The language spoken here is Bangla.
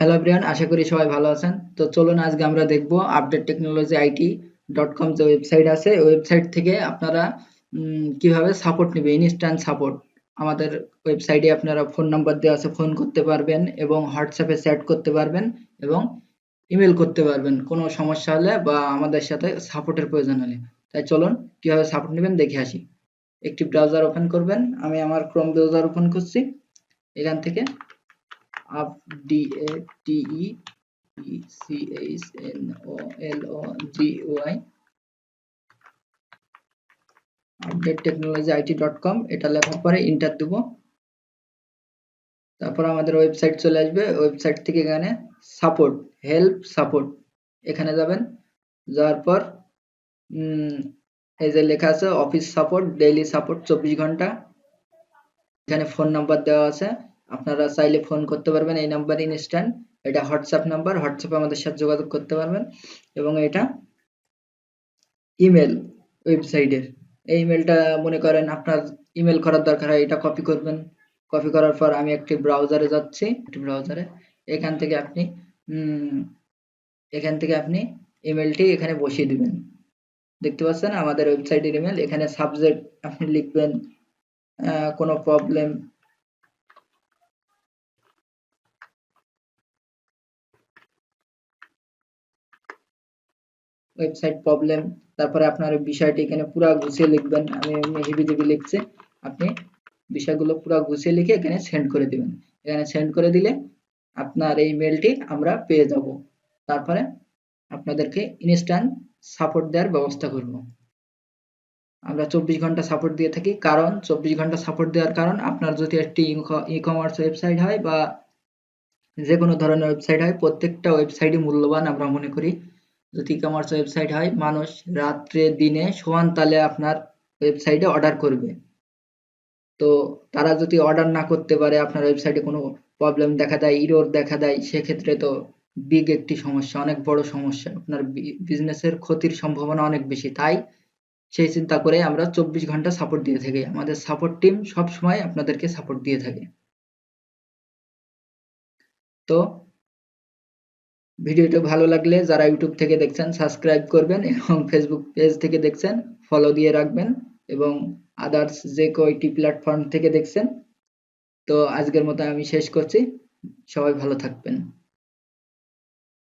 হ্যালো এভরিওয়ান, আশা করি সবাই ভালো আছেন। তো চলুন আজকে আমরা দেখব আপডেট টেকনোলজি IT.com যে ওয়েবসাইট আছে, ওই ওয়েবসাইট থেকে আপনারা কিভাবে সাপোর্ট নেবে, ইনস্ট্যান্ট সাপোর্ট। আমাদের ওয়েবসাইটে আপনারা ফোন নাম্বার দেওয়া আছে, ফোন করতে পারবেন এবং হোয়াটসঅ্যাপে চ্যাট করতে পারবেন এবং ইমেল করতে পারবেন কোনো সমস্যা হলে বা আমাদের সাথে সাপোর্টের প্রয়োজন হলে। তাই চলুন কিভাবে সাপোর্ট নেবেন দেখে আসি। একটি ব্রাউজার ওপেন করবেন, আমি আমার ক্রোম ব্রাউজার ওপেন করছি। এখান থেকে APDATECHNOLOGY আপডেট টেকনোলজি IT.com এটা লেখার পরে এন্টার দেব। তারপর আমাদের ওয়েবসাইট চলে আসবে। ওয়েবসাইট থেকে এখানে সাপোর্ট, হেল্প সাপোর্ট এখানে যাবেন। যাওয়ার পর এই যে লেখা আছে অফিস সাপোর্ট, ডেইলি সাপোর্ট 24 ঘন্টা। এখানে ফোন নাম্বার দেওয়া আছে, আপনারা চাইলে ফোন করতে পারবেন এই নাম্বারে ইনস্ট্যান্ট। এটা হোয়াটসঅ্যাপ নাম্বার, হোয়াটসঅ্যাপে আমাদের সাথে যোগাযোগ করতে পারবেন। এবং এটা ইমেল ওয়েবসাইটের, এই ইমেলটা মনে করেন আপনার ইমেল করার দরকার হয়, এটা কপি করবেন। কপি করার পর আমি একটি ব্রাউজারে যাচ্ছি, এখান থেকে আপনি এখান থেকে আপনি ইমেলটি এখানে বসিয়ে দিবেন। দেখতে পাচ্ছেন আমাদের ওয়েবসাইটের ইমেল। এখানে সাবজেক্ট আপনি লিখবেন কোনো প্রবলেম, ওয়েবসাইট প্রবলেম। তারপরে আপনার বিষয়টি এখানে পুরো গুছিয়ে লিখবেন। আমি এমনি হেবি লিখছি, আপনি বিষয়গুলো পুরো গুছিয়ে লিখে এখানে সেন্ড করে দিবেন। এখানে সেন্ড করে দিলে আপনার এই মেলটি আমরা পেয়ে যাব। তারপরে আপনাদেরকে ইনস্ট্যান্ট সাপোর্ট দেওয়ার ব্যবস্থা করব। আমরা 24 ঘন্টা সাপোর্ট দিয়ে থাকি। কারণ 24 ঘন্টা সাপোর্ট দেওয়ার কারণ, আপনার যদি একটি ই-কমার্স ওয়েবসাইট হয় বা যে কোনো ধরনের ওয়েবসাইট হয়, প্রত্যেকটা ওয়েবসাইটই মূল্যবান আমরা মনে করি। যদি ই-কমার্স ওয়েবসাইট হয়, মানুষ রাত্রে দিনে সমান তালে আপনার ওয়েবসাইটে অর্ডার করবে। তো তারা যদি অর্ডার না করতে পারে, আপনার ওয়েবসাইটে কোনো প্রবলেম দেখা দেয়, ইরর দেখা দেয়, সেক্ষেত্রে তো বিগ একটি সমস্যা, অনেক বড় সমস্যা, আপনার বিজনেসের ক্ষতির সম্ভাবনা অনেক বেশি। তাই সেই চিন্তা করে আমরা 24 ঘন্টা সাপোর্ট দিয়ে থাকি। আমাদের সাপোর্ট টিম সব সময় আপনাদেরকে সাপোর্ট দিয়ে থাকে। তো ভিডিওটা ভালো লাগলে যারা ইউটিউব থেকে দেখছেন সাবস্ক্রাইব করবেন, এবং ফেসবুক পেজ থেকে দেখছেন ফলো দিয়ে রাখবেন, এবং আদার্স যে কয়টি প্ল্যাটফর্ম থেকে দেখছেন। তো আজকের মতো আমি শেষ করছি। সবাই ভালো থাকবেন।